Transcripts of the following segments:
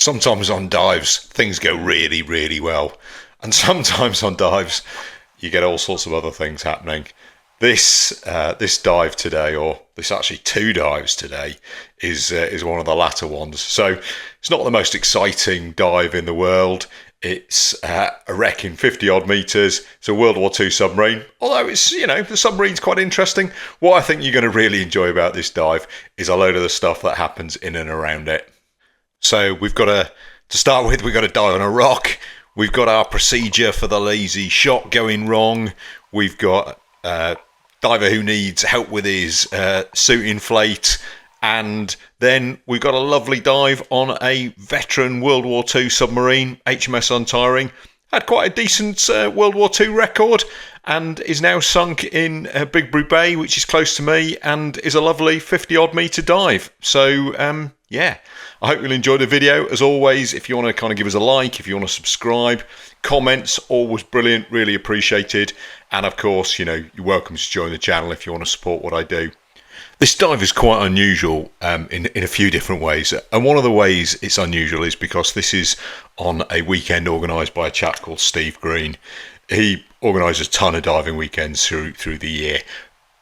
Sometimes on dives, things go really, really well. And sometimes on dives, you get all sorts of other things happening. This dive today, or this actually two dives today, is one of the latter ones. So it's not the most exciting dive in the world. It's a wreck in 50 odd metres. It's a World War II submarine. Although it's, the submarine's quite interesting. What I think you're going to really enjoy about this dive is a load of the stuff that happens in and around it. So we've got to start with, we've got to dive on a rock. We've got our procedure for the lazy shot going wrong. We've got a diver who needs help with his suit inflate. And then we've got a lovely dive on a veteran World War II submarine, HMS Untiring. Had quite a decent World War II record and is now sunk in Big Brew Bay, which is close to me, and is a lovely 50 odd metre dive. So, yeah, I hope you'll enjoy the video. As always, if you want to kind of give us a like, if you want to subscribe, comments, always brilliant, really appreciated. And of course, you're welcome to join the channel if you want to support what I do. This dive is quite unusual in a few different ways, and one of the ways it's unusual is because this is on a weekend organised by a chap called Steve Green. He organises a ton of diving weekends through the year,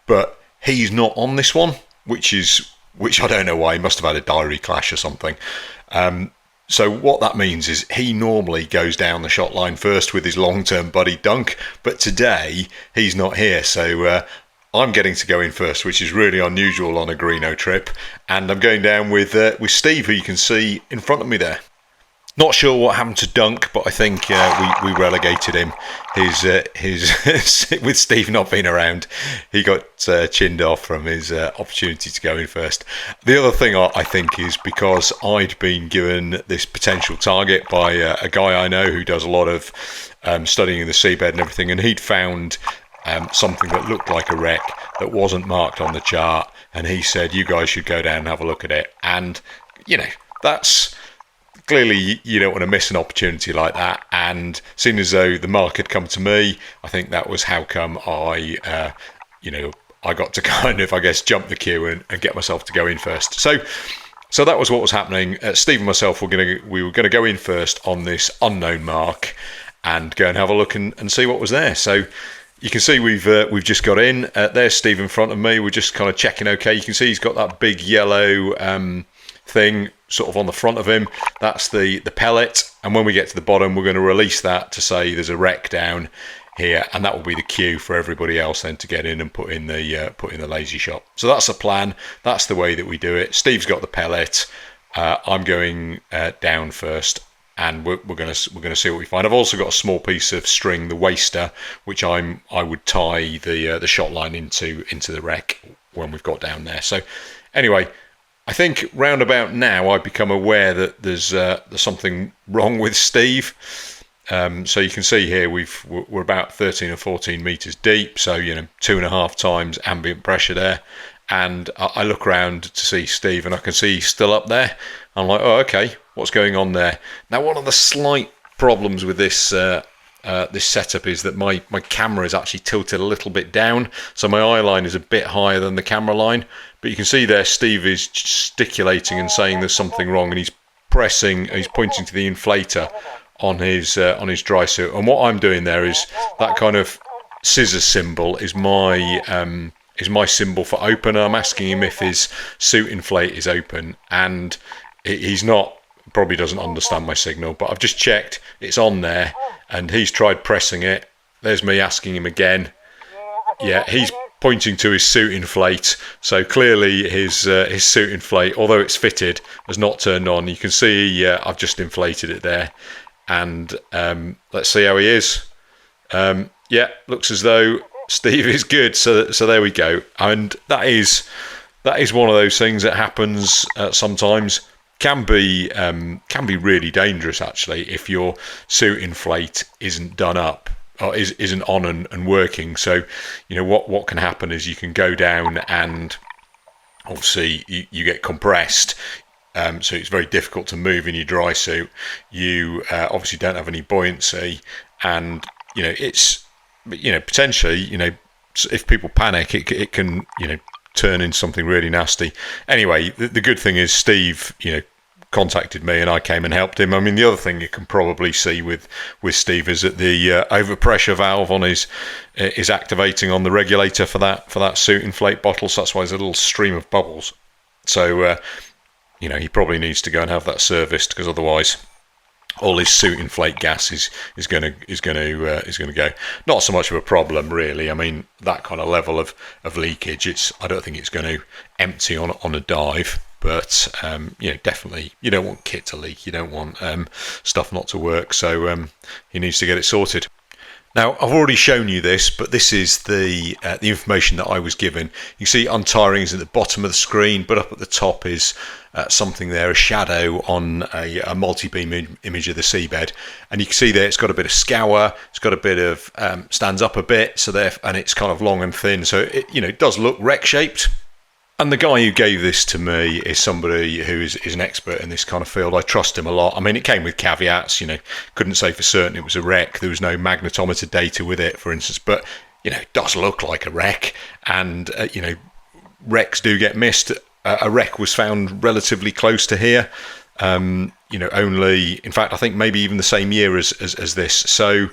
but he's not on this one, which I don't know why. He must have had a diary clash or something. So what that means is he normally goes down the shot line first with his long-term buddy Dunk, but today he's not here, so I'm getting to go in first, which is really unusual on a Greeno trip, and I'm going down with Steve, who you can see in front of me there. Not sure what happened to Dunk, but I think we relegated him. His with Steve not being around, he got chinned off from his opportunity to go in first. The other thing I think is because I'd been given this potential target by a guy I know who does a lot of studying the seabed and everything, and he'd found something that looked like a wreck that wasn't marked on the chart, and he said, you guys should go down and have a look at it. And that's clearly, you don't want to miss an opportunity like that, and seeing as though the mark had come to me, I think that was how come I got to kind of, I guess, jump the queue and get myself to go in first. So that was what was happening. Steve and myself we were going to go in first on this unknown mark and go and have a look and see what was there. So you can see we've just got in. There's Steve in front of me. We're just kind of checking okay. You can see he's got that big yellow thing sort of on the front of him. That's the pellet. And when we get to the bottom, we're going to release that to say there's a wreck down here, and that will be the cue for everybody else then to get in and put in the lazy shot. So that's the plan. That's the way that we do it. Steve's got the pellet. I'm going down first. And we're going to see what we find. I've also got a small piece of string, the waster, which I would tie the shot line into the wreck when we've got down there. So anyway, I think round about now I've become aware that there's something wrong with Steve. So you can see here we're about 13 or 14 meters deep, so 2.5 times ambient pressure there. And I look around to see Steve, and I can see he's still up there. I'm like, oh, okay, what's going on there? Now, one of the slight problems with this this setup is that my camera is actually tilted a little bit down, so my eye line is a bit higher than the camera line. But you can see there, Steve is gesticulating and saying there's something wrong, and he's pointing to the inflator on his dry suit. And what I'm doing there is that kind of scissor symbol is my symbol for open. I'm asking him if his suit inflate is open, and he's not, probably doesn't understand my signal, but I've just checked, it's on there, and he's tried pressing it. There's me asking him again. Yeah, he's pointing to his suit inflate, so clearly his suit inflate, although it's fitted, has not turned on. You can see I've just inflated it there, and let's see how he is. Yeah, looks as though Steve is good, so there we go. And that is one of those things that happens sometimes. Can be really dangerous actually if your suit inflate isn't done up or isn't on and working. So what can happen is you can go down and obviously you get compressed. So it's very difficult to move in your dry suit. You obviously don't have any buoyancy, and it's potentially if people panic, it can turn into something really nasty. Anyway, the good thing is Steve contacted me and I came and helped him. I mean, the other thing you can probably see with Steve is that the overpressure valve on his is activating on the regulator for that suit inflate bottle, so that's why there's a little stream of bubbles. So he probably needs to go and have that serviced, because otherwise all his suit inflate gas is going to go. Not so much of a problem, really. I mean, that kind of level of leakage, I don't think it's going to empty on a dive. But definitely you don't want kit to leak. You don't want stuff not to work. So he needs to get it sorted. Now, I've already shown you this, but this is the information that I was given. You see untiring is at the bottom of the screen, but up at the top is something there, a shadow on a multi-beam image of the seabed. And you can see there it's got a bit of scour, it's got a bit of, stands up a bit, so there, and it's kind of long and thin, so it does look wreck-shaped. And the guy who gave this to me is somebody who is an expert in this kind of field. I trust him a lot. I mean, it came with caveats, couldn't say for certain it was a wreck. There was no magnetometer data with it, for instance, but, it does look like a wreck. And, wrecks do get missed. A wreck was found relatively close to here, only, in fact, I think maybe even the same year as this. So,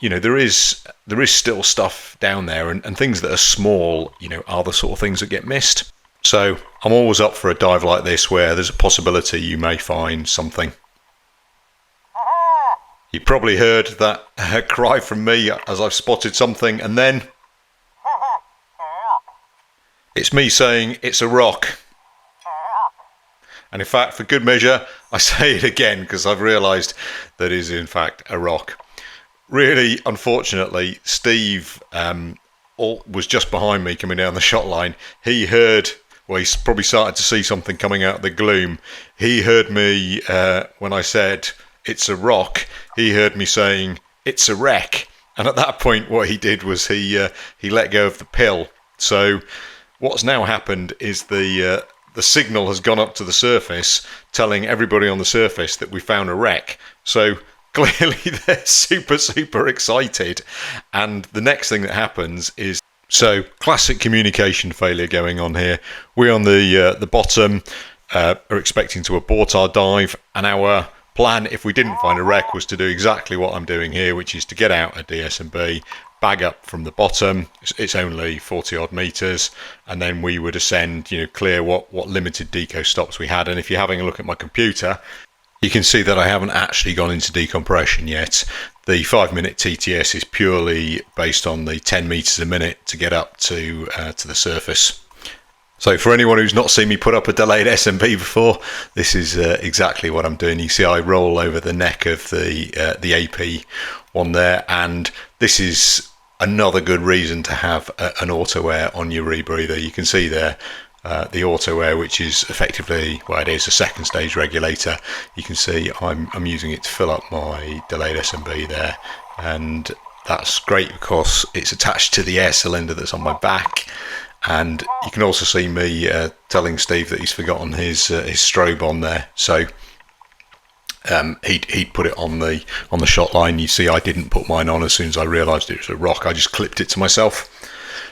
there is still stuff down there, and things that are small, are the sort of things that get missed. So I'm always up for a dive like this where there's a possibility you may find something. You probably heard that cry from me as I've spotted something, and then it's me saying it's a rock. And in fact, for good measure, I say it again because I've realised that it is in fact a rock. Really, unfortunately, Steve was just behind me coming down the shot line. He heard, well, he's probably started to see something coming out of the gloom. He heard me when I said, it's a rock. He heard me saying, it's a wreck. And at that point, what he did was he let go of the pill. So what's now happened is the signal has gone up to the surface, telling everybody on the surface that we found a wreck. So clearly they're super excited, and the next thing that happens is, so classic communication failure going on here. We on the bottom are expecting to abort our dive, and our plan, if we didn't find a wreck, was to do exactly what I'm doing here, which is to get out a DSMB, bag up from the bottom. It's only 40 odd meters, and then we would ascend, clear what limited deco stops we had. And if you're having a look at my computer, you can see that I haven't actually gone into decompression yet. The 5-minute TTS is purely based on the 10 meters a minute to get up to the surface. So for anyone who's not seen me put up a delayed SMB before, this is exactly what I'm doing. You see I roll over the neck of the AP one there, and this is another good reason to have an auto air on your rebreather. You can see there the auto air, which is effectively, well, it is a second stage regulator. You can see I'm using it to fill up my delayed SMB there, and that's great because it's attached to the air cylinder that's on my back. And you can also see me telling Steve that he's forgotten his strobe on there, so he'd put it on the shot line. You see I didn't put mine on as soon as I realised it was a rock. I just clipped it to myself.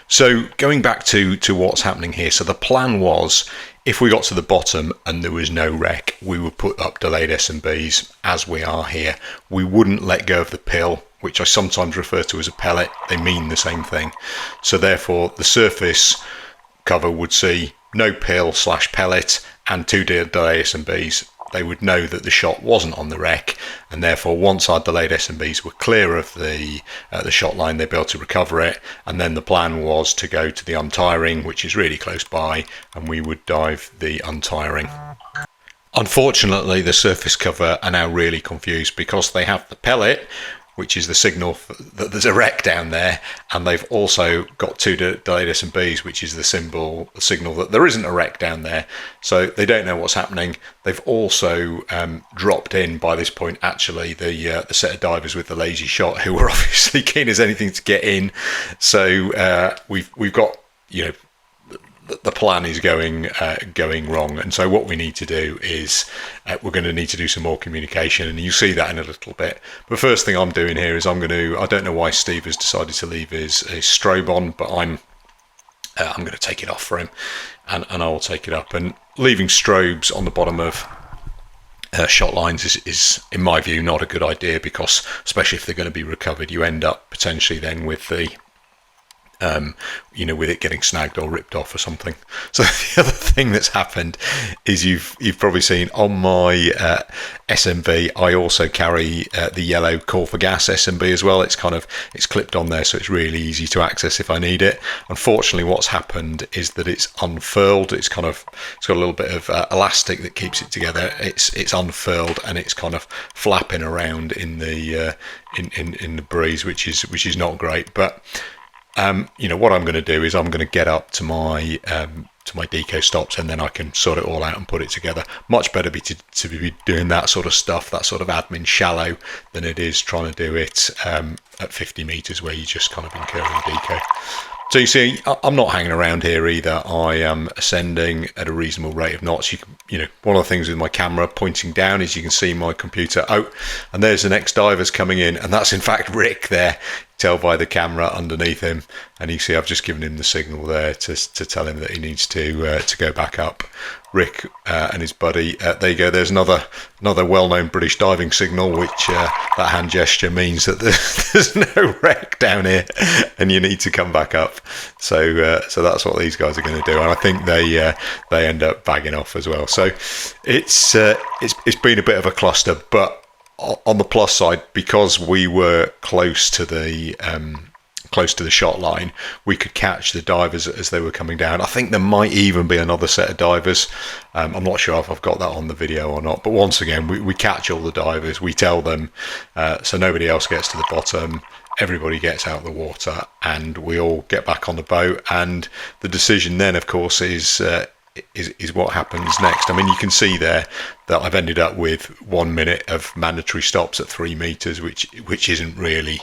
So going back to what's happening here, so the plan was, if we got to the bottom and there was no wreck, we would put up delayed SMBs as we are here. We wouldn't let go of the pill, which I sometimes refer to as a pellet. They mean the same thing. So therefore the surface cover would see no pill/pellet and 2 delayed SMBs. They would know that the shot wasn't on the wreck, and therefore once our delayed SMBs were clear of the shot line, they'd be able to recover it. And then the plan was to go to the untiring, which is really close by, and we would dive the untiring. Unfortunately, the surface cover are now really confused because they have the pellet, which is the signal that there's a wreck down there, and they've also got 2 delayed SMBs, which is the signal that there isn't a wreck down there. So they don't know what's happening. They've also dropped in by this point, actually, the set of divers with the lazy shot, who were obviously keen as anything to get in. So we've got, the plan is going wrong, and so what we need to do is we're going to need to do some more communication, and you'll see that in a little bit. But first thing I'm doing here is I don't know why Steve has decided to leave his strobe on, but I'm going to take it off for him, and I'll take it up. And leaving strobes on the bottom of shot lines is, in my view, not a good idea, because especially if they're going to be recovered, you end up potentially then with the with it getting snagged or ripped off or something. So the other thing that's happened is you've probably seen on my SMB, I also carry the yellow call for gas SMB as well. It's clipped on there, so it's really easy to access if I need it. Unfortunately, what's happened is that it's unfurled. It's got a little bit of elastic that keeps it together. It's unfurled, and it's kind of flapping around in the in the breeze, which is not great. But what I'm going to do is I'm going to get up to my Deco stops, and then I can sort it all out and put it together. Much better to be doing that sort of stuff, that sort of admin shallow, than it is trying to do it at 50 meters where you're just kind of incurring Deco. So you see, I'm not hanging around here either. I am ascending at a reasonable rate of knots. One of the things with my camera pointing down is you can see my computer. Oh, and there's the next divers coming in, and that's in fact Rick there. Tell by the camera underneath him, and you see I've just given him the signal there to tell him that he needs to go back up. Rick and his buddy. There you go. There's another well-known British diving signal, which that hand gesture means that there's no wreck down here, and you need to come back up. So that's what these guys are going to do, and I think they end up bagging off as well. So it's been a bit of a cluster, but on the plus side, because we were close to the shot line, we could catch the divers as they were coming down. I think there might even be another set of divers. I'm not sure if I've got that on the video or not, but once again, we catch all the divers, we tell them, so nobody else gets to the bottom, everybody gets out of the water, and we all get back on the boat. And the decision then, of course, is what happens next. I mean, you can see there that I've ended up with 1 minute of mandatory stops at 3 meters, which isn't really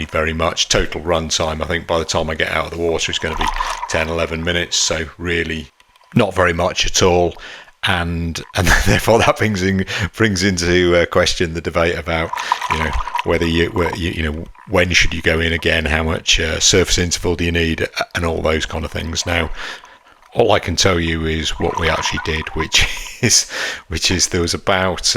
very much. Total run time, I think by the time I get out of the water, it's going to be 10-11 minutes, so really not very much at all. And therefore that brings into question the debate about whether when should you go in again, how much surface interval do you need, and all those kind of things. Now, all I can tell you is what we actually did, which is there was about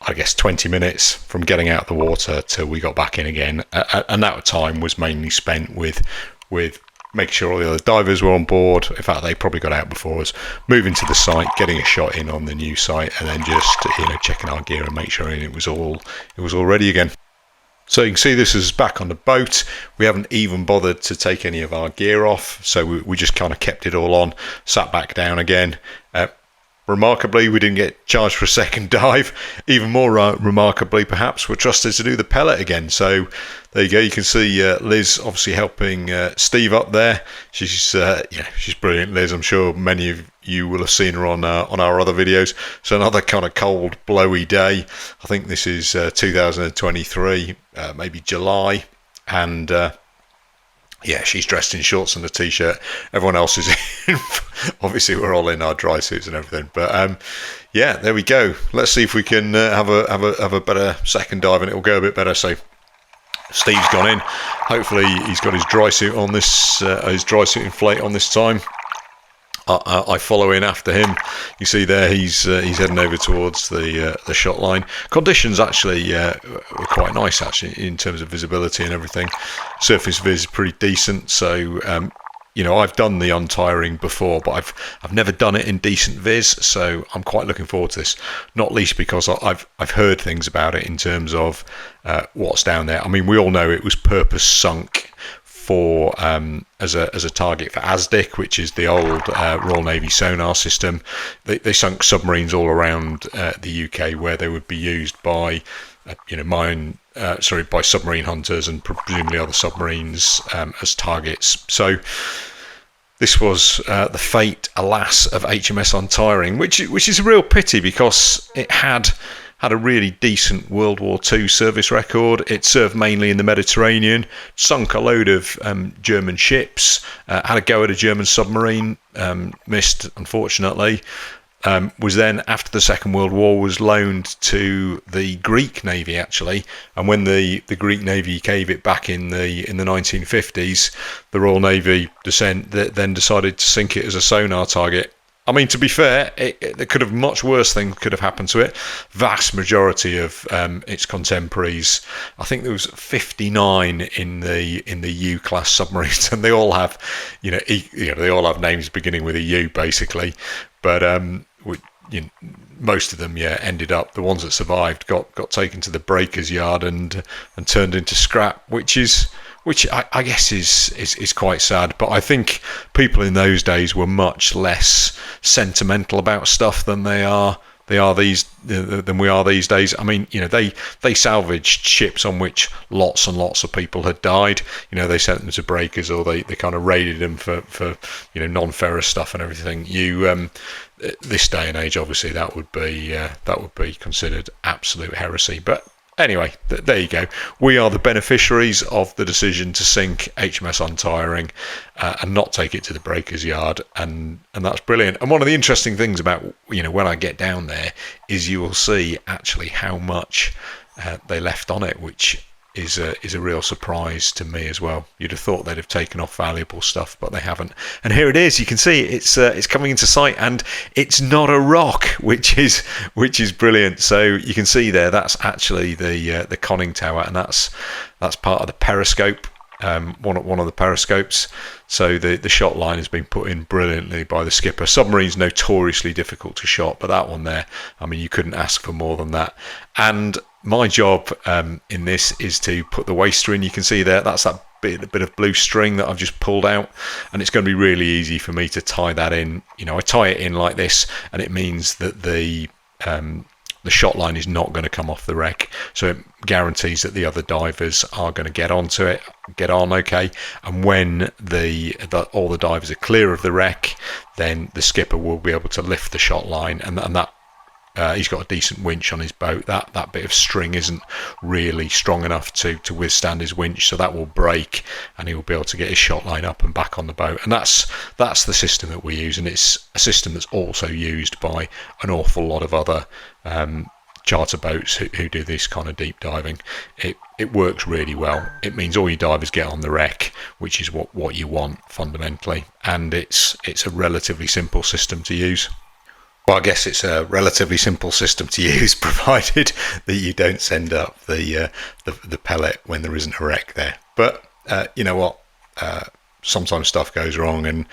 20 minutes from getting out of the water till we got back in again, and that time was mainly spent with making sure all the other divers were on board. In fact, they probably got out before us, moving to the site, getting a shot in on the new site, and then just checking our gear and make sure it was all ready again. So you can see this is back on the boat. We haven't even bothered to take any of our gear off, so we just kind of kept it all on, sat back down again. Remarkably, we didn't get charged for a second dive. Even more remarkably, perhaps, we're trusted to do the pellet again. So there you go. You can see Liz obviously helping Steve up there. She's brilliant, Liz. I'm sure many of you will have seen her on our other videos. So another kind of cold, blowy day. I think this is 2023, maybe July, and she's dressed in shorts and a t-shirt. Everyone else is in. Obviously, we're all in our dry suits and everything. But there we go. Let's see if we can have a better second dive, and it'll go a bit better. So Steve's gone in. Hopefully, he's got his dry suit on this, his dry suit inflate on this time. I follow in after him. You see there, he's heading over towards the shot line. Conditions actually were quite nice actually in terms of visibility and everything. Surface viz is pretty decent. So I've done the untiring before, but I've never done it in decent viz. So I'm quite looking forward to this. Not least because I've heard things about it in terms of what's down there. I mean, we all know it was purpose sunk for as a target for ASDIC, which is the old Royal Navy sonar system. They sunk submarines all around the UK where they would be used by by submarine hunters and presumably other submarines as targets. So this was the fate, alas, of HMS Untiring, which is a real pity because it had a really decent World War II service record. It served mainly in the Mediterranean, sunk a load of German ships, had a go at a German submarine, missed unfortunately, was then, after the Second World War, was loaned to the Greek Navy actually, and when the Greek Navy gave it back in the 1950s, the Royal Navy then decided to sink it as a sonar target. I mean, to be fair, there could have much worse things could have happened to it. Vast majority of its contemporaries, I think there was 59 in the U class submarines, and they all have, they all have names beginning with a U, basically. But most of them, ended up, the ones that survived got taken to the breakers yard and turned into scrap, which I guess is quite sad. But I think people in those days were much less sentimental about stuff than we are these days. I mean, they salvaged ships on which lots and lots of people had died. They sent them to breakers, or they kind of raided them for non-ferrous stuff and everything. This day and age, obviously, that would be considered absolute heresy. But anyway, there you go. We are the beneficiaries of the decision to sink HMS Untiring and not take it to the breakers yard, and that's brilliant. And one of the interesting things about when I get down there is you will see actually how much they left on it, which is a real surprise to me as well. You'd have thought they'd have taken off valuable stuff, but they haven't. And here it is. You can see it's coming into sight, and it's not a rock, which is brilliant. So you can see there that's actually the conning tower, and that's part of the periscope. One of the periscopes. So the shot line has been put in brilliantly by the skipper. Submarine's notoriously difficult to shot, but that one there, I mean, you couldn't ask for more than that. And my job in this is to put the waster in. You can see there, that's that bit of blue string that I've just pulled out, and it's going to be really easy for me to tie that in. I tie it in like this, and it means that the shot line is not going to come off the wreck, so it guarantees that the other divers are going to get on okay. And when all the divers are clear of the wreck, then the skipper will be able to lift the shot line, and that he's got a decent winch on his boat. That bit of string isn't really strong enough to withstand his winch, so that will break, and he will be able to get his shot line up and back on the boat. And that's the system that we use, and it's a system that's also used by an awful lot of other charter boats who do this kind of deep diving. It works really well. It means all your divers get on the wreck, which is what you want fundamentally, and it's a relatively simple system to use. Well, I guess it's a relatively simple system to use, provided that you don't send up the pellet when there isn't a wreck there. But you know what? Sometimes stuff goes wrong, and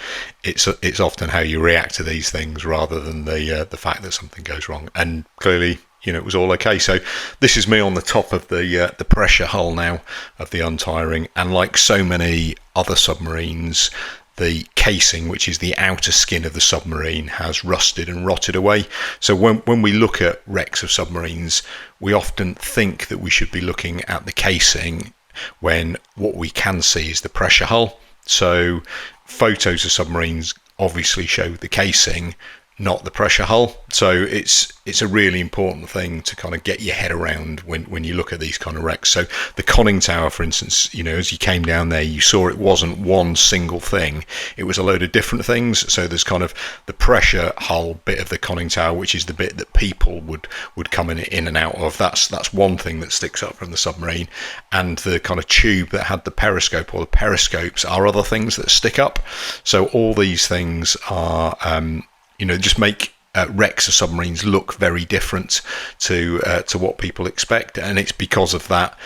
it's often how you react to these things rather than the fact that something goes wrong. And clearly, it was all okay. So this is me on the top of the pressure hull now of the Untiring, and like so many other submarines, the casing, which is the outer skin of the submarine, has rusted and rotted away. So when we look at wrecks of submarines, we often think that we should be looking at the casing, when what we can see is the pressure hull. So photos of submarines obviously show the casing, not the pressure hull. So it's a really important thing to kind of get your head around when you look at these kind of wrecks. So the conning tower, for instance, as you came down there, you saw it wasn't one single thing. It was a load of different things. So there's kind of the pressure hull bit of the conning tower, which is the bit that people would come in and out of. That's one thing that sticks up from the submarine. And the kind of tube that had the periscope, or the periscopes, are other things that stick up. So all these things are just make wrecks of submarines look very different to what people expect, and it's because of that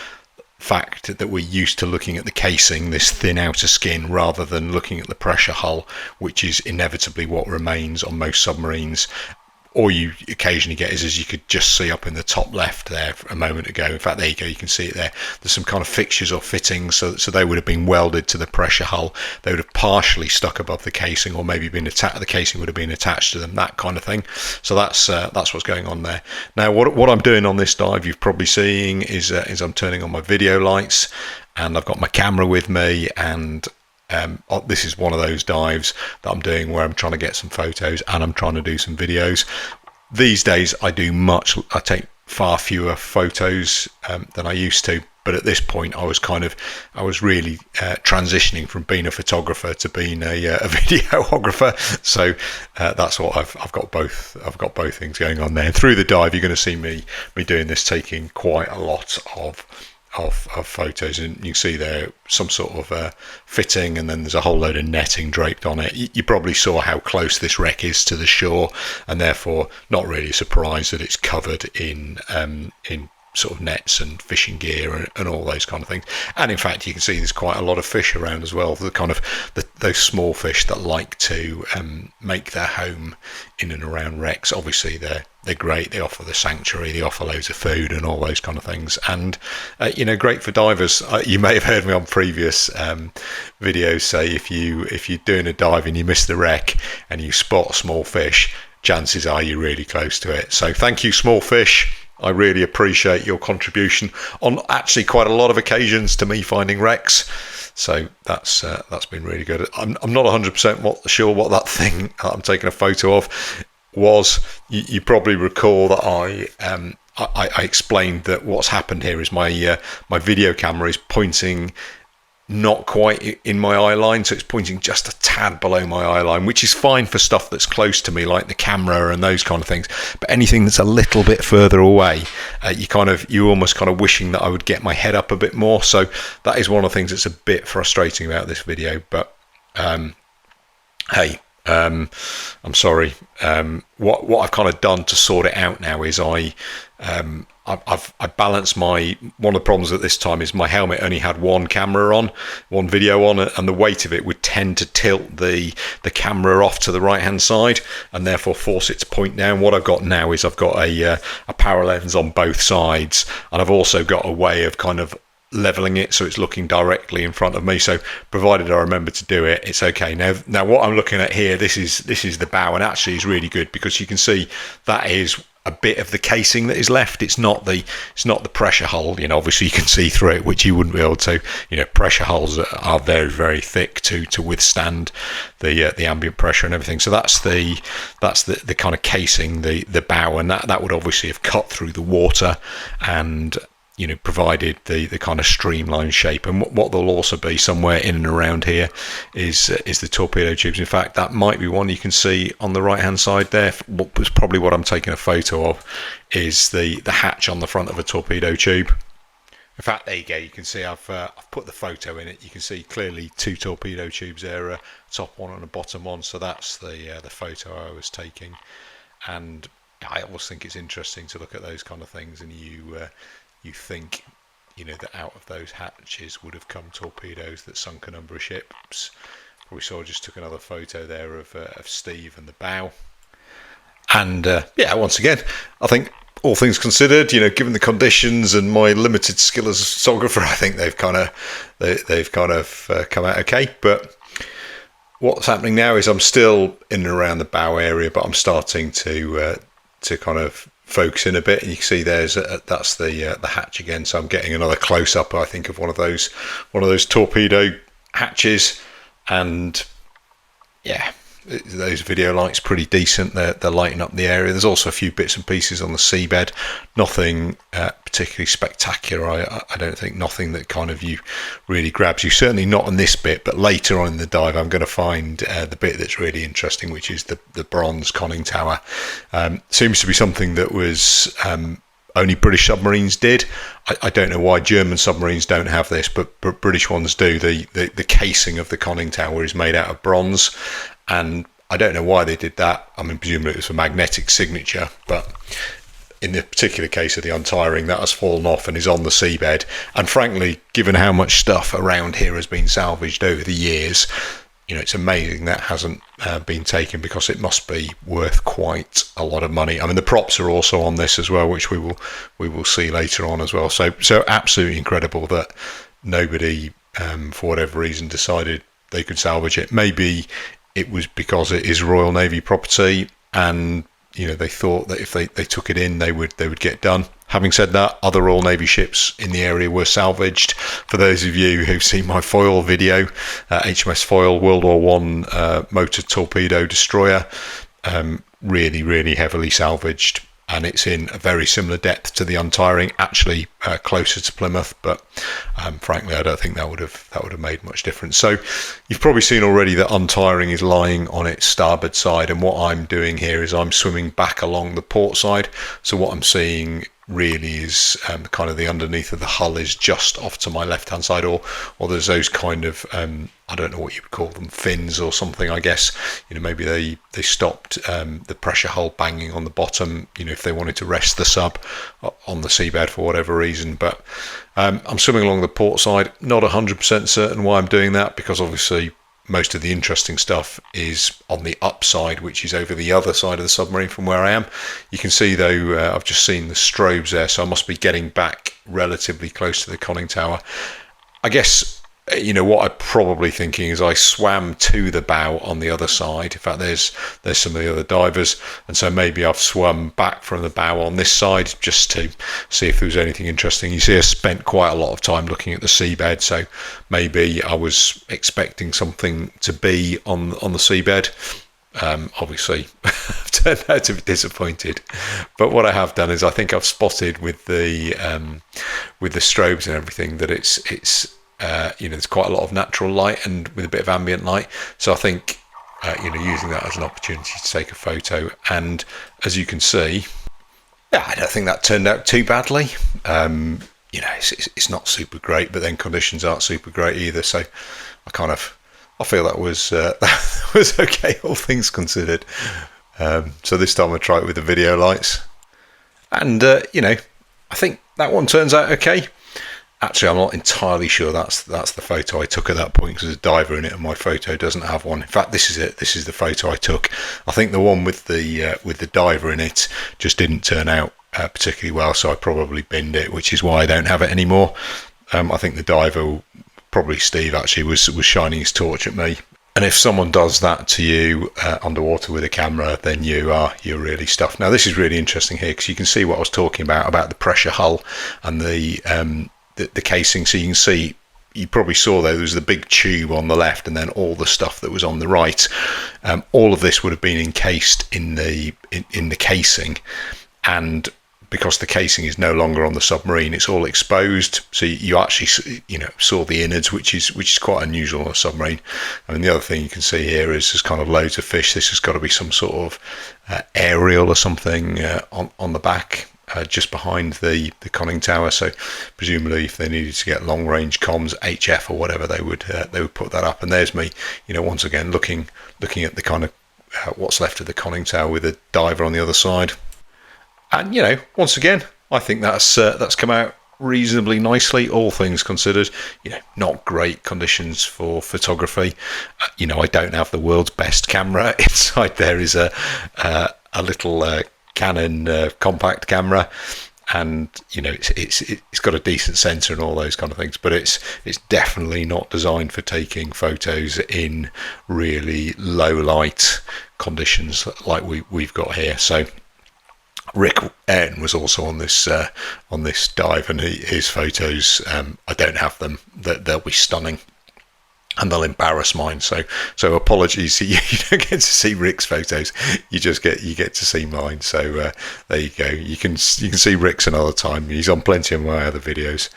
fact that we're used to looking at the casing, this thin outer skin, rather than looking at the pressure hull, which is inevitably what remains on most submarines. All you occasionally get is, as you could just see up in the top left there a moment ago. In fact, there you go, you can see it there. There's some kind of fixtures or fittings, so they would have been welded to the pressure hull. They would have partially stuck above the casing, or maybe been attached. The casing would have been attached to them, that kind of thing. So that's what's going on there. Now, what I'm doing on this dive, you've probably seen, is I'm turning on my video lights, and I've got my camera with me, and this is one of those dives that I'm doing where I'm trying to get some photos and I'm trying to do some videos. These days I take far fewer photos than I used to, but at this point I was really transitioning from being a photographer to being a videographer. So that's what I've got both things going on there. And through the dive you're going to see me doing this, taking quite a lot of of photos, and you can see there some sort of fitting, and then there's a whole load of netting draped on it. You probably saw how close this wreck is to the shore, and therefore not really surprised that it's covered in sort of nets and fishing gear and all those kind of things. And in fact, you can see there's quite a lot of fish around as well. The kind of those small fish that like to make their home in and around wrecks. Obviously, they're great. They offer the sanctuary. They offer loads of food and all those kind of things. And great for divers. You may have heard me on previous videos say if you're doing a dive and you miss the wreck and you spot a small fish, chances are you're really close to it. So thank you, small fish. I really appreciate your contribution on actually quite a lot of occasions to me finding wrecks. So that's been really good. I'm not 100% sure what that thing I'm taking a photo of was. You probably recall that I explained that what's happened here is my video camera is pointing not quite in my eye line, so it's pointing just a tad below my eye line, which is fine for stuff that's close to me, like the camera and those kind of things. But anything that's a little bit further away, you're almost kind of wishing that I would get my head up a bit more. So that is one of the things that's a bit frustrating about this video. But hey, I'm sorry. What I've kind of done to sort it out now is I balanced one of the problems at this time is my helmet only had one camera on, one video on, and the weight of it would tend to tilt the camera off to the right hand side and therefore force it to point down. What I've got now is I've got a Paralenz on both sides, and I've also got a way of kind of leveling it so it's looking directly in front of me. So provided I remember to do it, it's okay. Now what I'm looking at here, this is the bow, and actually is really good because you can see that is a bit of the casing that is left. It's not the pressure hull. Obviously you can see through it, which you wouldn't be able to. Pressure hulls are very, very thick to withstand the ambient pressure and everything. So that's the kind of casing, the bow, and that would obviously have cut through the water and provided the kind of streamlined shape. And what there'll also be somewhere in and around here is the torpedo tubes. In fact, that might be one you can see on the right hand side there. What was probably what I'm taking a photo of is the hatch on the front of a torpedo tube. In fact, there you go. You can see I've put the photo in it. You can see clearly two torpedo tubes there, a top one and a bottom one. So that's the photo I was taking. And I always think it's interesting to look at those kind of things, and you think, that out of those hatches would have come torpedoes that sunk a number of ships. Probably saw I just took another photo there of Steve and the bow. And once again, I think all things considered, given the conditions and my limited skill as a photographer, I think they've kind of come out okay. But what's happening now is I'm still in and around the bow area, but I'm starting to kind of focus in a bit, and you can see that's the hatch again. So I'm getting another close up, I think, of one of those torpedo hatches, and yeah, those video lights pretty decent. They're lighting up the area. There's also a few bits and pieces on the seabed. Nothing particularly spectacular. I don't think. Nothing that kind of you really grabs you. Certainly not on this bit. But later on in the dive, I'm going to find the bit that's really interesting, which is the bronze conning tower. Seems to be something that was only British submarines did. I don't know why German submarines don't have this, but British ones do. The casing of the conning tower is made out of bronze. And I don't know why they did that. I mean, presumably it was a magnetic signature, but in the particular case of the Untiring, that has fallen off and is on the seabed. And frankly, given how much stuff around here has been salvaged over the years, it's amazing that hasn't been taken, because it must be worth quite a lot of money. I mean, the props are also on this as well, which we will see later on as well. So absolutely incredible that nobody, for whatever reason, decided they could salvage it. Maybe it was because it is Royal Navy property, and they thought that if they took it in, they would get done. Having said that, other Royal Navy ships in the area were salvaged. For those of you who've seen my foil video, HMS Foil, World War One motor torpedo destroyer, really, really heavily salvaged, and it's in a very similar depth to the Untiring. Actually, closer to Plymouth, but frankly I don't think that would have made much difference. So you've probably seen already that Untiring is lying on its starboard side, and what I'm doing here is I'm swimming back along the port side. So what I'm seeing really is kind of the underneath of the hull is just off to my left hand side, or there's those kind of I don't know what you would call them, fins or something, I guess. Maybe they stopped the pressure hull banging on the bottom, if they wanted to rest the sub on the seabed for whatever reason. But I'm swimming along the port side, not 100% certain why I'm doing that, because obviously most of the interesting stuff is on the upside, which is over the other side of the submarine from where I am. You can see though, I've just seen the Strobes there, so I must be getting back relatively close to the conning tower. I guess what I'm probably thinking is I swam to the bow on the other side. In fact, there's some of the other divers, and so maybe I've swum back from the bow on this side just to see if there was anything interesting. You see I spent quite a lot of time looking at the seabed, so maybe I was expecting something to be on the seabed. Obviously I've turned out to be disappointed, but what I have done is I think I've spotted with the strobes and everything that it's there's quite a lot of natural light and with a bit of ambient light, so I think using that as an opportunity to take a photo. And as you can see, I don't think that turned out too badly. It's not super great, but then conditions aren't super great either, so I feel that was that was okay, all things considered. So this time I try it with the video lights, and I think that one turns out okay. Actually, I'm not entirely sure that's the photo I took at that point, because there's a diver in it and my photo doesn't have one. In fact, this is it. This is the photo I took. I think the one with the diver in it just didn't turn out particularly well, so I probably binned it, which is why I don't have it anymore. I think the diver, probably Steve actually, was shining his torch at me. And if someone does that to you underwater with a camera, then you're really stuffed. Now this is really interesting here, because you can see what I was talking about the pressure hull and the casing. So you can see, you probably saw there was the big tube on the left and then all the stuff that was on the right. All of this would have been encased in the casing, and because the casing is no longer on the submarine, it's all exposed. So you actually saw the innards, which is quite unusual on a submarine. I mean, the other thing you can see here is there's kind of loads of fish. This has got to be some sort of aerial or something on the back. Just behind the conning tower, so presumably if they needed to get long range comms, HF or whatever, they would put that up. And there's me, once again looking at the kind of what's left of the conning tower with a diver on the other side. And once again, I think that's come out reasonably nicely, all things considered. Not great conditions for photography. I don't have the world's best camera. Inside there is a little Canon compact camera, and it's got a decent sensor and all those kind of things, but it's definitely not designed for taking photos in really low light conditions like we've got here. So Rick Ayrton was also on this dive, and his photos, I don't have them. They'll be stunning, and they'll embarrass mine. So apologies, you don't get to see Rick's photos. You get to see mine. So there you go. You can see Rick's another time. He's on plenty of my other videos.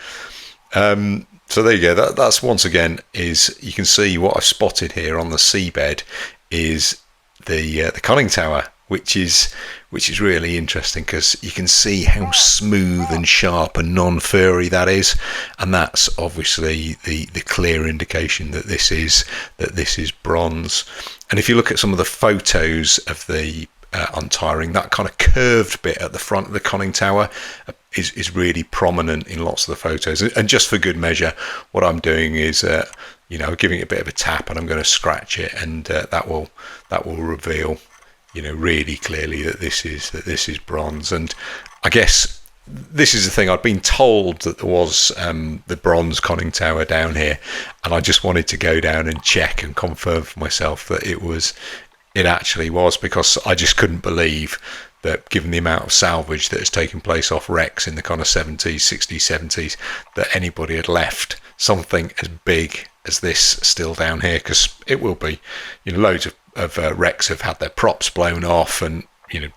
So there you go. That's once again, is you can see what I've spotted here on the seabed is the conning tower, which is really interesting, because you can see how smooth and sharp and non-furry that is, and that's obviously the clear indication that this is bronze. And if you look at some of the photos of the Untiring, that kind of curved bit at the front of the conning tower is really prominent in lots of the photos. And just for good measure, what I'm doing is giving it a bit of a tap, and I'm going to scratch it, and that will reveal really clearly that this is bronze. And I guess this is the thing, I'd been told that there was the bronze conning tower down here, and I just wanted to go down and check and confirm for myself that it actually was, because I just couldn't believe that, given the amount of salvage that has taken place off wrecks in the kind of 70s, 60s, 70s, that anybody had left something as big as this still down here, because it will be, loads of wrecks have had their props blown off, and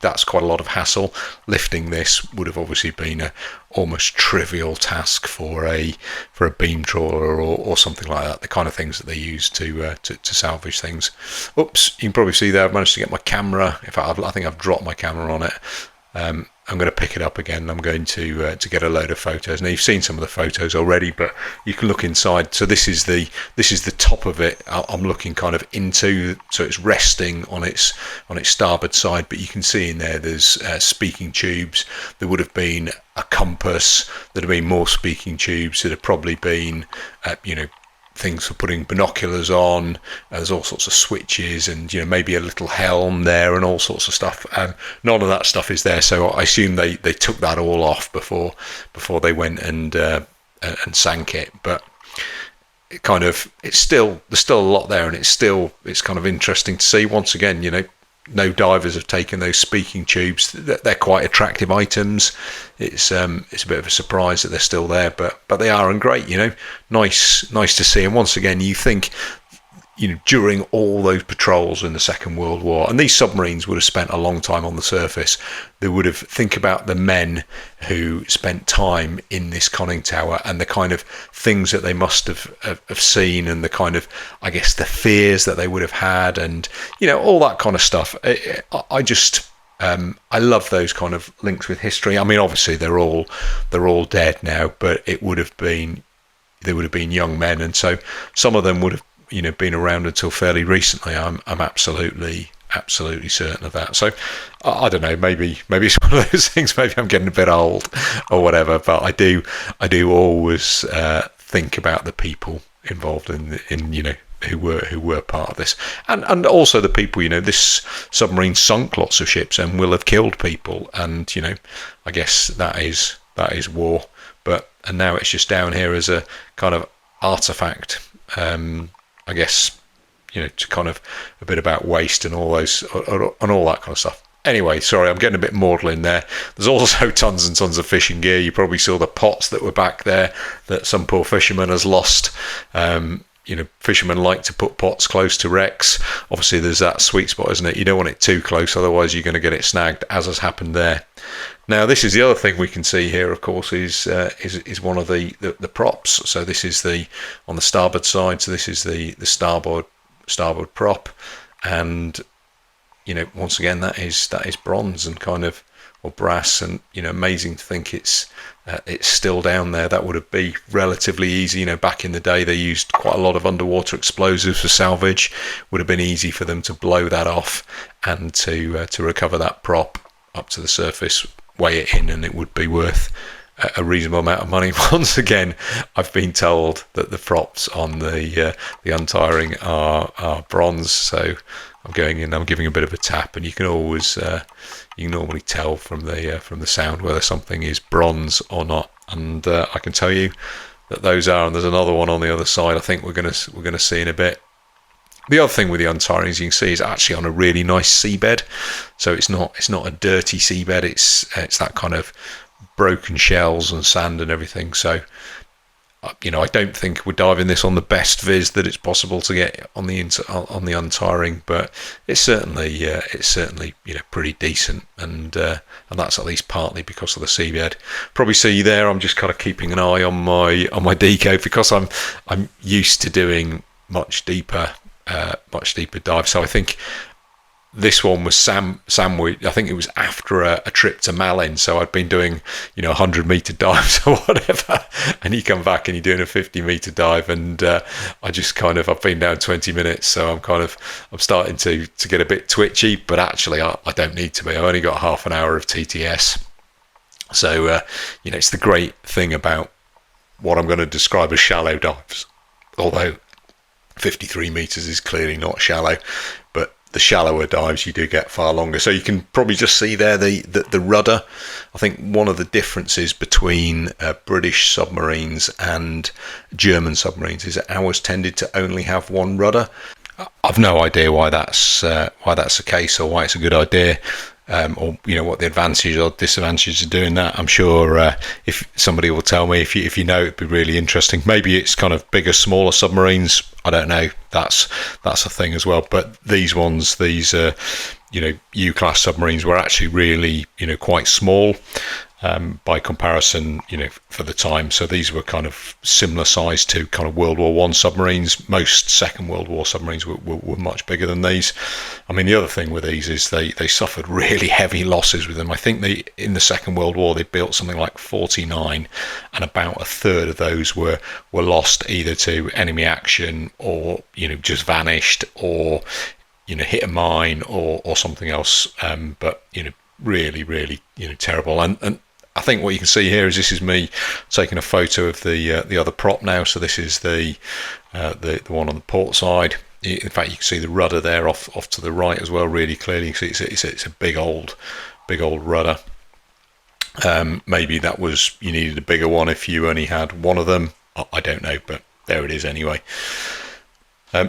that's quite a lot of hassle. Lifting this would have obviously been a almost trivial task for a beam trawler or something like that. The kind of things that they use to salvage things. Oops, you can probably see there I've managed to get my camera. In fact, I think I've dropped my camera on it. I'm going to pick it up again. I'm going to get a load of photos. Now, you've seen some of the photos already, but you can look inside. So this is the top of it. I'm looking kind of into, so it's resting on its starboard side, but you can see in there there's speaking tubes. There would have been a compass. There'd have been more speaking tubes. There'd have probably been things for putting binoculars on. There's all sorts of switches and maybe a little helm there and all sorts of stuff. None of that stuff is there, so I assume they took that all off before they went and sank it. But there's still a lot there, and it's kind of interesting to see. Once again, no divers have taken those speaking tubes. They're quite attractive items. It's a bit of a surprise that they're still there, but they are, and great. Nice to see. And once again, you think, during all those patrols in the Second World War, and these submarines would have spent a long time on the surface. They would have, think about the men who spent time in this conning tower and the kind of things that they must have seen, and the kind of, I guess, the fears that they would have had, and all that kind of stuff. I love those kind of links with history. I mean, obviously they're all dead now, but they would have been young men, and so some of them would have been around until fairly recently. I'm absolutely certain of that. So I don't know, maybe it's one of those things. Maybe I'm getting a bit old or whatever, but I do always think about the people involved in who were part of this, and also the people. This submarine sunk lots of ships and will have killed people, and I guess that is war. And now it's just down here as a kind of artifact. I guess, to kind of a bit about waste and all those and all that kind of stuff. Anyway, sorry, I'm getting a bit maudlin there. There's also tons and tons of fishing gear. You probably saw the pots that were back there that some poor fisherman has lost. Fishermen like to put pots close to wrecks. Obviously, there's that sweet spot, isn't it? You don't want it too close, otherwise you're going to get it snagged, as has happened there. Now, this is the other thing we can see here, of course, is one of the props. So this is on the starboard side. So this is the starboard prop, and once again that is bronze and kind of, or brass, and amazing to think it's still down there. That would have been relatively easy. Back in the day they used quite a lot of underwater explosives for salvage. Would have been easy for them to blow that off and to recover that prop up to the surface, weigh it in, and it would be worth a reasonable amount of money. Once again, I've been told that the props on the Untiring are bronze, so I'm going in, I'm giving a bit of a tap, and you can always you can normally tell from the sound whether something is bronze or not. And I can tell you that those are, and there's another one on the other side. I think we're gonna see in a bit. The other thing with the Untiring, as you can see, is actually on a really nice seabed. So it's not a dirty seabed. It's that kind of broken shells and sand and everything. So I don't think we're diving this on the best viz that it's possible to get on the Untiring, but it's certainly pretty decent, and that's at least partly because of the seabed. Probably see there, I'm just kind of keeping an eye on my Deco, because I'm used to doing much deeper dive. So I think this one was sandwich. I think it was after a trip to Malin, so I'd been doing 100-meter dives or whatever, and you come back and you're doing a 50-meter dive, and I've been down 20 minutes, so I'm starting to get a bit twitchy, but actually I don't need to be. I've only got half an hour of TTS, so it's the great thing about what I'm going to describe as shallow dives, although 53 meters is clearly not shallow, but the shallower dives you do get far longer. So you can probably just see there the rudder. I think one of the differences between British submarines and German submarines is that ours tended to only have one rudder. I've no idea why that's the case, or why it's a good idea. Or what the advantages or disadvantages of doing that. I'm sure if somebody will tell me, if you know, it'd be really interesting. Maybe it's kind of bigger, smaller submarines. I don't know. That's a thing as well. But these ones, U-class submarines were actually really, quite small by comparison, for the time. So these were kind of similar size to kind of World War One submarines. Most Second World War submarines were much bigger than these. I mean, the other thing with these is they suffered really heavy losses with them. I think in the Second World War they built something like 49, and about a third of those were lost either to enemy action or just vanished, or hit a mine or something else. But really, really, terrible. And I think what you can see here is this is me taking a photo of the other prop now. So this is the one on the port side. In fact, you can see the rudder there off to the right as well, really clearly. You can see it's a big old rudder. Maybe that was, you needed a bigger one if you only had one of them. I don't know, but there it is anyway. So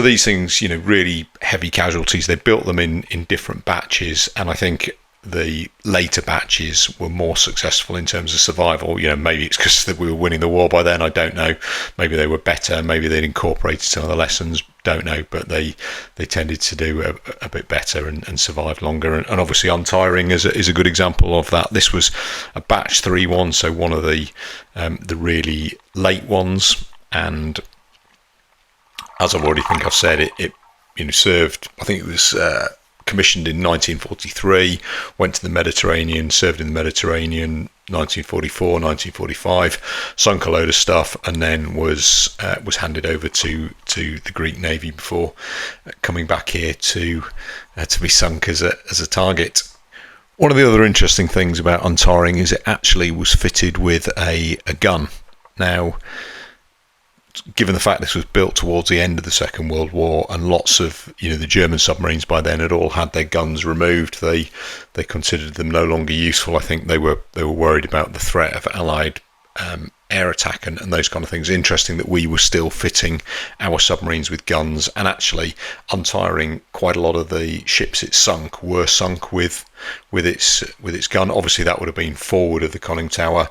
these things, really heavy casualties. They built them in different batches, and I think the later batches were more successful in terms of survival. Maybe it's because we were winning the war by then, I don't know. Maybe they were better, maybe they'd incorporated some of the lessons, don't know, but they tended to do a bit better and survive longer. And obviously Untiring is a good example of that. This was a batch 3-1, so one of the really late ones, and as I've said, it served, I think it was commissioned in 1943, went to the Mediterranean, served in the Mediterranean 1944, 1945, sunk a load of stuff, and then was handed over to the Greek Navy before coming back here to be sunk as a target. One of the other interesting things about Untiring is it actually was fitted with a gun. Now, given the fact this was built towards the end of the Second World War, and lots of the German submarines by then had all had their guns removed, they considered them no longer useful. I think they were worried about the threat of Allied air attack and those kind of things. Interesting that we were still fitting our submarines with guns, and actually Untiring, quite a lot of the ships it sunk were sunk with its gun. Obviously that would have been forward of the conning tower.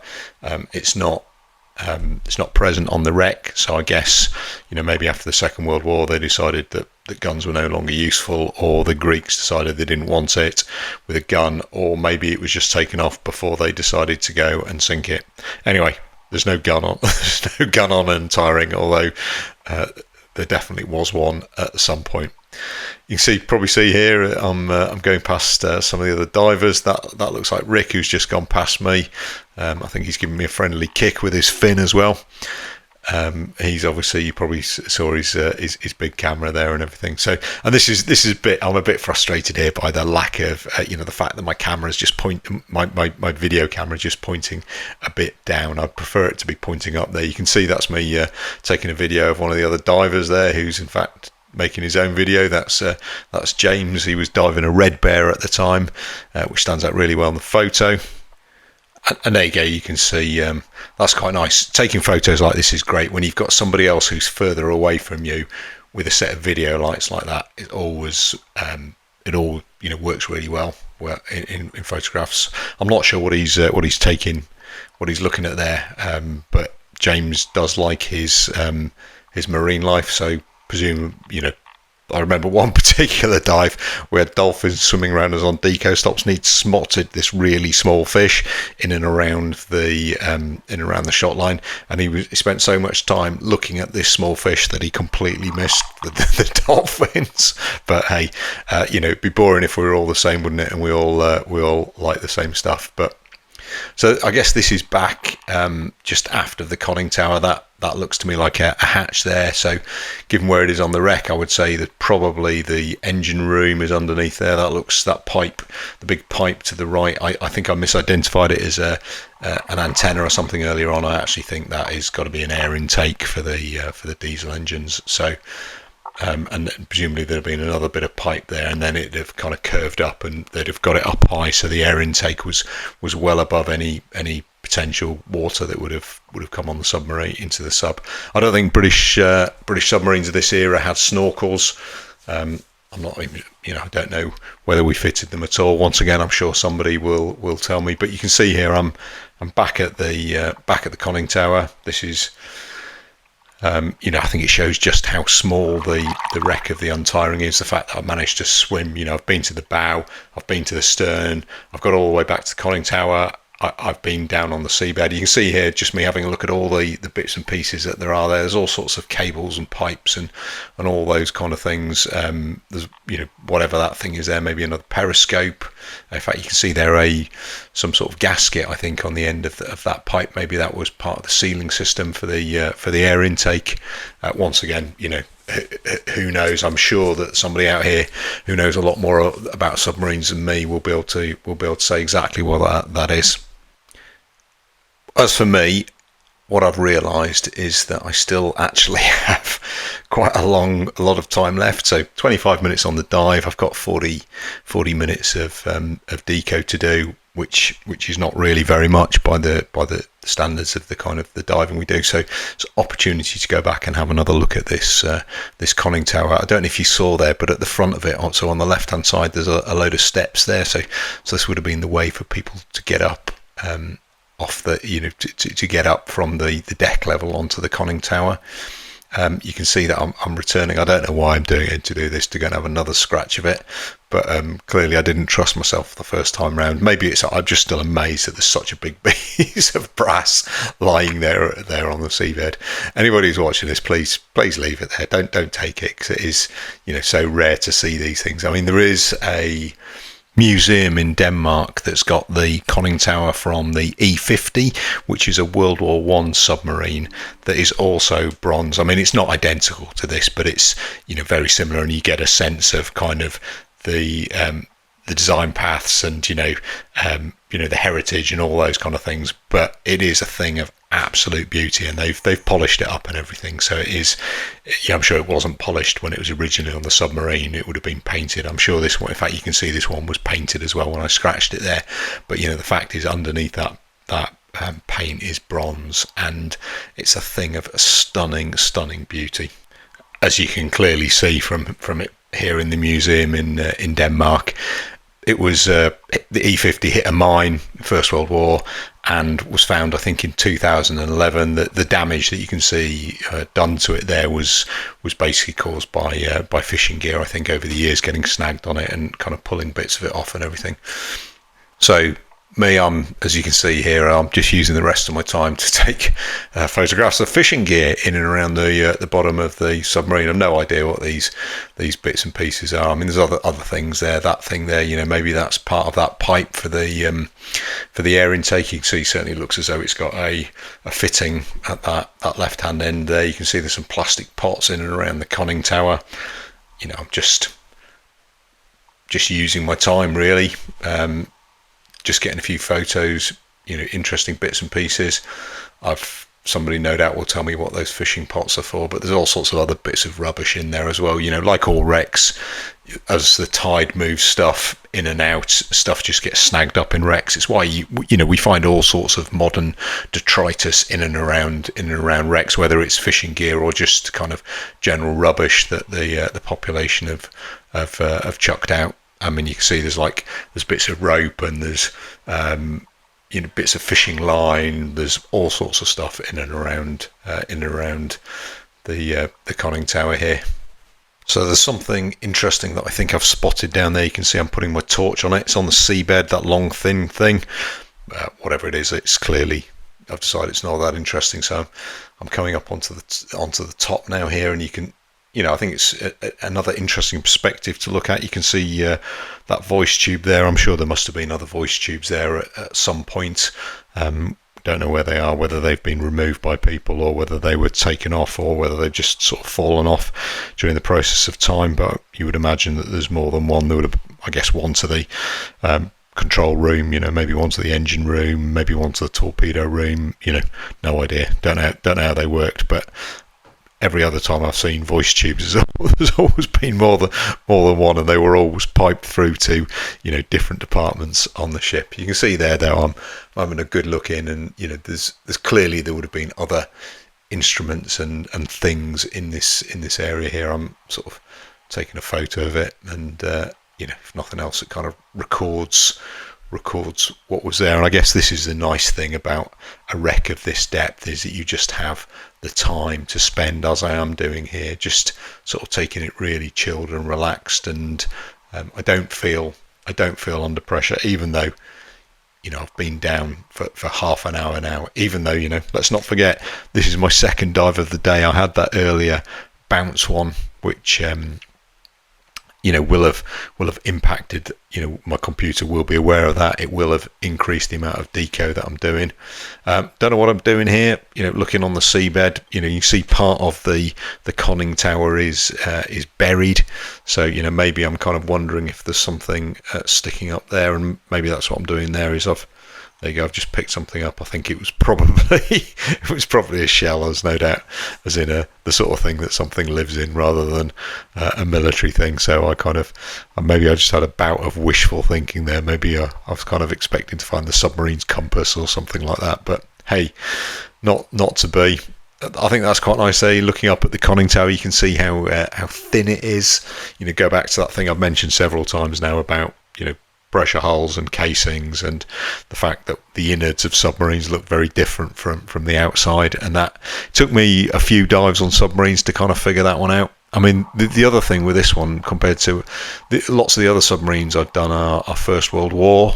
It's not present on the wreck, so I guess maybe after the Second World War they decided that the guns were no longer useful, or the Greeks decided they didn't want it with a gun, or maybe it was just taken off before they decided to go and sink it. Anyway, there's no gun on Untiring, although there definitely was one at some point. You can probably see here, I'm going past some of the other divers. That looks like Rick, who's just gone past me. I think he's giving me a friendly kick with his fin as well. He's obviously, you probably saw his big camera there and everything. So, and this is a bit, I'm a bit frustrated here by the lack of the fact that my camera's just my video camera just pointing a bit down. I'd prefer it to be pointing up there. You can see that's me taking a video of one of the other divers there, who's in fact making his own video. That's James. He was diving a red bear at the time, which stands out really well in the photo. And there you go, you can see that's quite nice. Taking photos like this is great when you've got somebody else who's further away from you with a set of video lights like that. It always it all works really well in photographs. I'm not sure what he's taking, what he's looking at there, but James does like his marine life, so presume I remember one particular dive where dolphins swimming around us on Deco stops, and he'd spotted this really small fish in and around the shot line, and he spent so much time looking at this small fish that he completely missed the dolphins. But hey, it'd be boring if we were all the same, wouldn't it? And we all like the same stuff. But so I guess this is back just after the conning tower. That looks to me like a hatch there. So given where it is on the wreck, I would say that probably the engine room is underneath there. That pipe, the big pipe to the right, I think I misidentified it as an antenna or something earlier on. I actually think that is got to be an air intake for the diesel engines. So and presumably there'd have been another bit of pipe there, and then it'd have kind of curved up, and they'd have got it up high, so the air intake was well above any potential water that would have come on the submarine into the sub. I don't think British submarines of this era had snorkels. I'm not even, I don't know whether we fitted them at all. Once again, I'm sure somebody will tell me. But you can see here, I'm back at the conning tower. This is I think it shows just how small the wreck of the Untiring is. The fact that I've managed to swim, I've been to the bow, I've been to the stern, I've got all the way back to the conning tower, I've been down on the seabed. You can see here just me having a look at all the bits and pieces that there are there. There's all sorts of cables and pipes and all those kind of things. There's whatever that thing is there, maybe another periscope. In fact, you can see there some sort of gasket, I think, on the end of that pipe. Maybe that was part of the sealing system for the air intake. Once again, who knows? I'm sure that somebody out here who knows a lot more about submarines than me will be able to say exactly what that is. As for me, what I've realised is that I still actually have quite a lot of time left. So 25 minutes on the dive. I've got 40 minutes of deco to do, which is not really very much by the standards of the kind of the diving we do. So it's an opportunity to go back and have another look at this conning tower. I don't know if you saw there, but at the front of it, also on the left hand side, there's a load of steps there. So this would have been the way for people to get up. Off the to get up from the deck level onto the conning tower. You can see that I'm returning. I don't know why I'm doing it to do this, to go and have another scratch of it, but clearly I didn't trust myself the first time round. Maybe I'm just still amazed that there's such a big piece of brass lying there on the seabed. Anybody who's watching this, please leave it there. Don't take it, because it is so rare to see these things. I mean, there is a museum in Denmark that's got the conning tower from the E50, which is a World War I submarine that is also bronze. I mean, it's not identical to this, but it's very similar, and you get a sense of kind of the design paths and the heritage and all those kind of things. But it is a thing of absolute beauty, and they've polished it up and everything. So it is. I'm sure it wasn't polished when it was originally on the submarine. It would have been painted. I'm sure this one. In fact, you can see this one was painted as well when I scratched it there. But the fact is, underneath that paint is bronze, and it's a thing of stunning beauty, as you can clearly see from it here in the museum in Denmark. It was the E50 hit a mine, First World War, and was found, I think, in 2011. That the damage that you can see done to it there was basically caused by fishing gear, I think, over the years, getting snagged on it and kind of pulling bits of it off and everything. So as you can see here, I'm just using the rest of my time to take photographs of fishing gear in and around the bottom of the submarine. I've no idea what these bits and pieces are. I mean, there's other things there. That thing there, maybe that's part of that pipe for the air intake. You can see, certainly looks as though it's got a fitting at that left hand end there. You can see there's some plastic pots in and around the conning tower. I'm just using my time, really. Just getting a few photos, interesting bits and pieces. Somebody no doubt will tell me what those fishing pots are for, but there's all sorts of other bits of rubbish in there as well. Like all wrecks, as the tide moves stuff in and out, stuff just gets snagged up in wrecks. It's why we find all sorts of modern detritus in and around wrecks, whether it's fishing gear or just kind of general rubbish that the population have chucked out. I mean, you can see there's bits of rope, and there's bits of fishing line. There's all sorts of stuff in and around the conning tower here. So there's something interesting that I think I've spotted down there. You can see I'm putting my torch on it. It's on the seabed, that long thin thing. Whatever it is, it's clearly, I've decided it's not that interesting. So I'm coming up onto the top now here, and you can. I think it's another interesting perspective to look at. You can see that voice tube there. I'm sure there must have been other voice tubes there at some point. Don't know where they are, whether they've been removed by people or whether they were taken off or whether they've just sort of fallen off during the process of time. But you would imagine that there's more than one. There would have, I guess, one to the control room, maybe one to the engine room, maybe one to the torpedo room. No idea. Don't know how they worked, but every other time I've seen voice tubes, there's always been more than one, and they were always piped through to different departments on the ship. You can see there, though, I'm having a good look in, and there's clearly there would have been other instruments and things in this area here. I'm sort of taking a photo of it, and if nothing else, it kind of records what was there. And I guess this is the nice thing about a wreck of this depth, is that you just have the time to spend as I am doing here, just sort of taking it really chilled and relaxed, and I don't feel under pressure, even though I've been down for half an hour now. Even though let's not forget, this is my second dive of the day. I had that earlier bounce one, which will have impacted. My computer will be aware of that. It will have increased the amount of deco that I'm doing. Don't know what I'm doing here. Looking on the seabed, you can see part of the conning tower is buried. So maybe I'm kind of wondering if there's something sticking up there, and maybe that's what I'm doing there. There you go. I've just picked something up. I think it was probably a shell, there's no doubt, as in the sort of thing that something lives in, rather than a military thing. So maybe I just had a bout of wishful thinking there. Maybe I was kind of expecting to find the submarine's compass or something like that. But hey, not to be. I think that's quite nice there. Looking up at the conning tower, you can see how thin it is. Go back to that thing I've mentioned several times now about pressure hulls and casings, and the fact that the innards of submarines look very different from the outside, and that took me a few dives on submarines to kind of figure that one out. I mean, the other thing with this one compared to lots of the other submarines I've done are First World War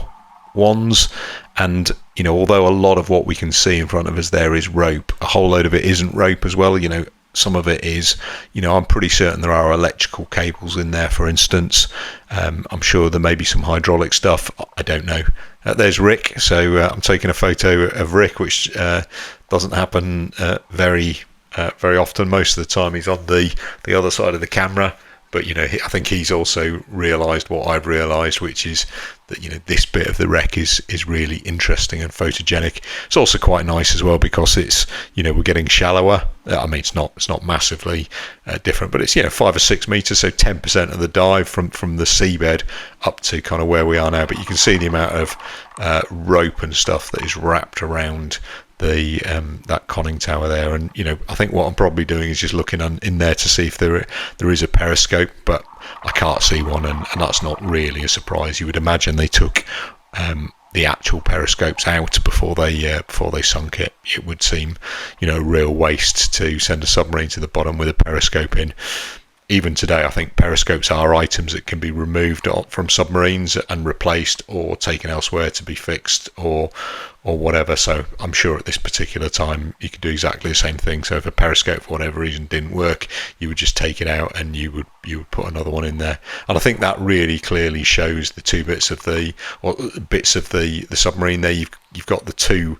ones, and although a lot of what we can see in front of us there is rope, a whole load of it isn't rope as well. Some of it is, I'm pretty certain there are electrical cables in there, for instance. I'm sure there may be some hydraulic stuff. I don't know. There's Rick. So I'm taking a photo of Rick, which doesn't happen very often. Most of the time he's on the other side of the camera. But, I think he's also realised what I've realised, which is that, this bit of the wreck is really interesting and photogenic. It's also quite nice as well because it's, we're getting shallower. I mean, it's not massively different, but it's, 5 or 6 metres, so 10% of the dive from the seabed up to kind of where we are now. But you can see the amount of rope and stuff that is wrapped around that conning tower there, and I think what I'm probably doing is just looking in there to see if there is a periscope, but I can't see one, and that's not really a surprise. You would imagine they took the actual periscopes out before they sunk it. It would seem a real waste to send a submarine to the bottom with a periscope in. Even today, I think periscopes are items that can be removed from submarines and replaced or taken elsewhere to be fixed or whatever. So I'm sure at this particular time you could do exactly the same thing. So if a periscope for whatever reason didn't work, you would just take it out and you would put another one in there. And I think that really clearly shows the two bits of the submarine there. You've got the two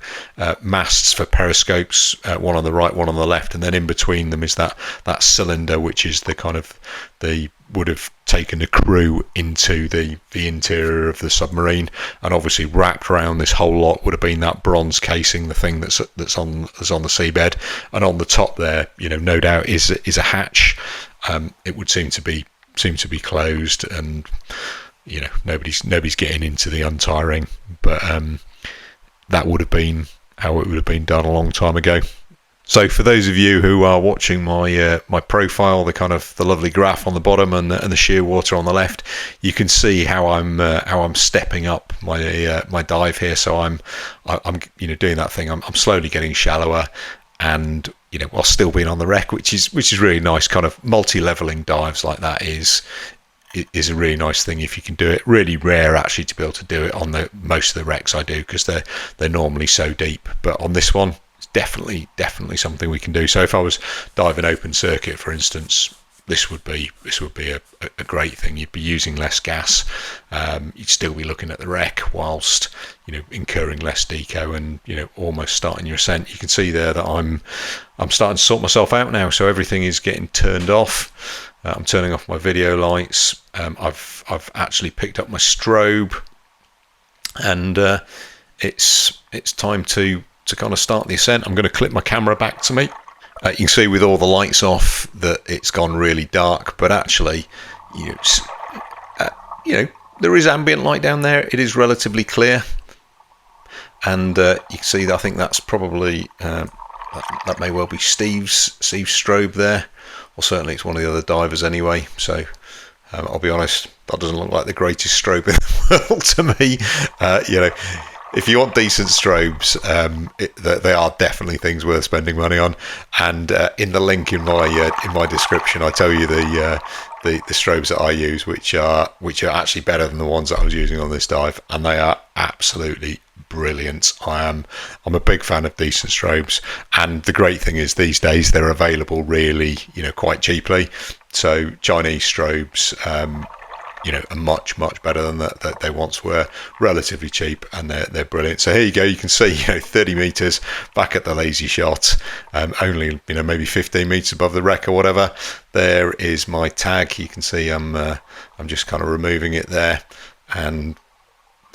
masts for periscopes, one on the right, one on the left, and then in between them is that cylinder, which is the kind of would have taken the crew into the interior of the submarine, and obviously wrapped around this whole lot would have been that bronze casing, the thing that's on the seabed, and on the top there, no doubt is a hatch. It would seem to be closed, and nobody's getting into the untiring, but that would have been how it would have been done a long time ago. So for those of you who are watching my profile, the lovely graph on the bottom and the Shearwater on the left, you can see how I'm stepping up my dive here. So I'm doing that thing. I'm slowly getting shallower, and while still being on the wreck, which is really nice. Kind of multi-leveling dives like that is a really nice thing if you can do it. Really rare actually to be able to do it on most of the wrecks I do, because they're normally so deep. But on this one, definitely something we can do. So if I was diving open circuit, for instance, this would be a great thing. You'd be using less gas. You'd still be looking at the wreck whilst incurring less deco and almost starting your ascent. You can see there that I'm starting to sort myself out now. So everything is getting turned off. I'm turning off my video lights. I've actually picked up my strobe, and it's time to kind of start the ascent. I'm going to clip my camera back to me. You can see with all the lights off that it's gone really dark, but actually, there is ambient light down there. It is relatively clear, and you can see that I think that's probably that may well be Steve's strobe there, or certainly it's one of the other divers anyway. So I'll be honest, that doesn't look like the greatest strobe in the world to me. if you want decent strobes, they are definitely things worth spending money on. And in the link in my description, I tell you the strobes that I use, which are actually better than the ones that I was using on this dive, and they are absolutely brilliant. I'm a big fan of decent strobes, and the great thing is these days they're available really, quite cheaply. So Chinese strobes, are much better than that they once were. Relatively cheap, and they're brilliant. So here you go. You can see 30 meters back at the lazy shot, only maybe 15 meters above the wreck or whatever. There is my tag. You can see I'm just kind of removing it there, and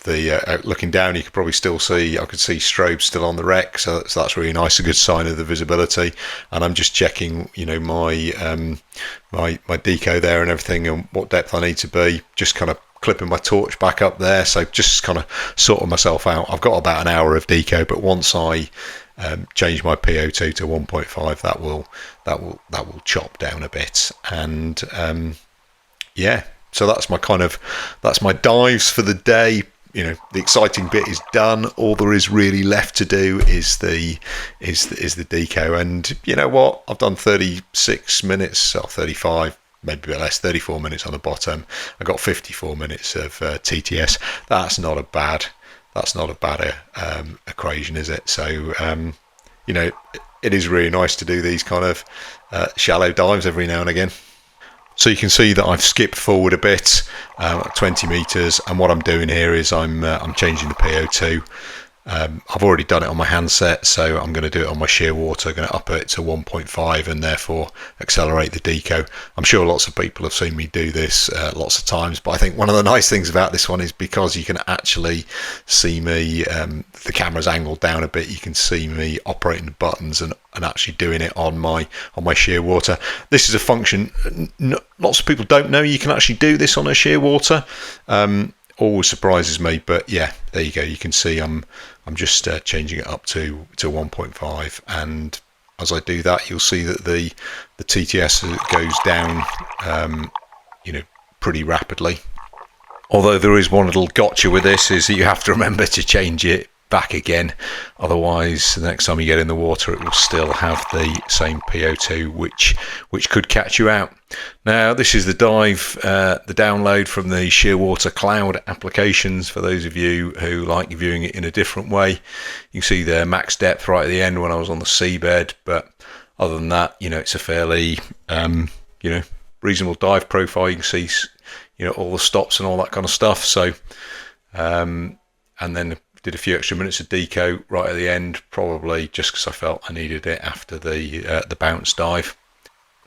the looking down, you could probably still see, I could see strobes still on the wreck, so that's really nice, a good sign of the visibility. And I'm just checking, my deco there and everything, and what depth I need to be, just kind of clipping my torch back up there, so just kind of sorting myself out. I've got about an hour of deco, but once I change my PO2 to 1.5, that will chop down a bit. And so that's my dives for the day. The exciting bit is done. All there is really left to do is the deco. And you know what? I've done 36 minutes or 35, maybe a bit less, 34 minutes on the bottom. I got 54 minutes of TTS. That's not a bad equation, is it? So it is really nice to do these kind of shallow dives every now and again. So you can see that I've skipped forward a bit, 20 meters, and what I'm doing here is I'm changing the PO2. I've already done it on my handset, so I'm going to do it on my Shearwater. I'm going to up it to 1.5 and therefore accelerate the deco. I'm sure lots of people have seen me do this lots of times, but I think one of the nice things about this one is because you can actually see me, the camera's angled down a bit, you can see me operating the buttons and actually doing it on my Shearwater. This is a function lots of people don't know you can actually do this on a Shearwater. Always surprises me, but yeah, there you go. You can see I'm just changing it up to 1.5, and as I do that, you'll see that the TTS goes down, pretty rapidly. Although there is one little gotcha with this, is that you have to remember to change it back again, otherwise the next time you get in the water it will still have the same PO2, which could catch you out. Now this is the dive, the download from the Shearwater cloud applications for those of you who like viewing it in a different way. You can see the max depth right at the end when I was on the seabed, but other than that, it's a fairly reasonable dive profile. You can see all the stops and all that kind of stuff. So and then did a few extra minutes of deco right at the end, probably just because I felt I needed it after the bounce dive.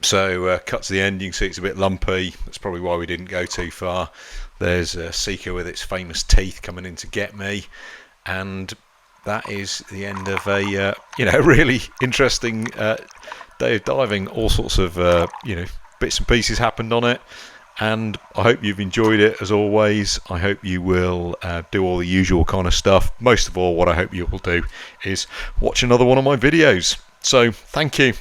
So cut to the end, you can see it's a bit lumpy. That's probably why we didn't go too far. There's Seeker with its famous teeth coming in to get me, and that is the end of a really interesting day of diving. All sorts of bits and pieces happened on it. And I hope you've enjoyed it as always. I hope you will do all the usual kind of stuff. Most of all, what I hope you will do is watch another one of my videos. So thank you.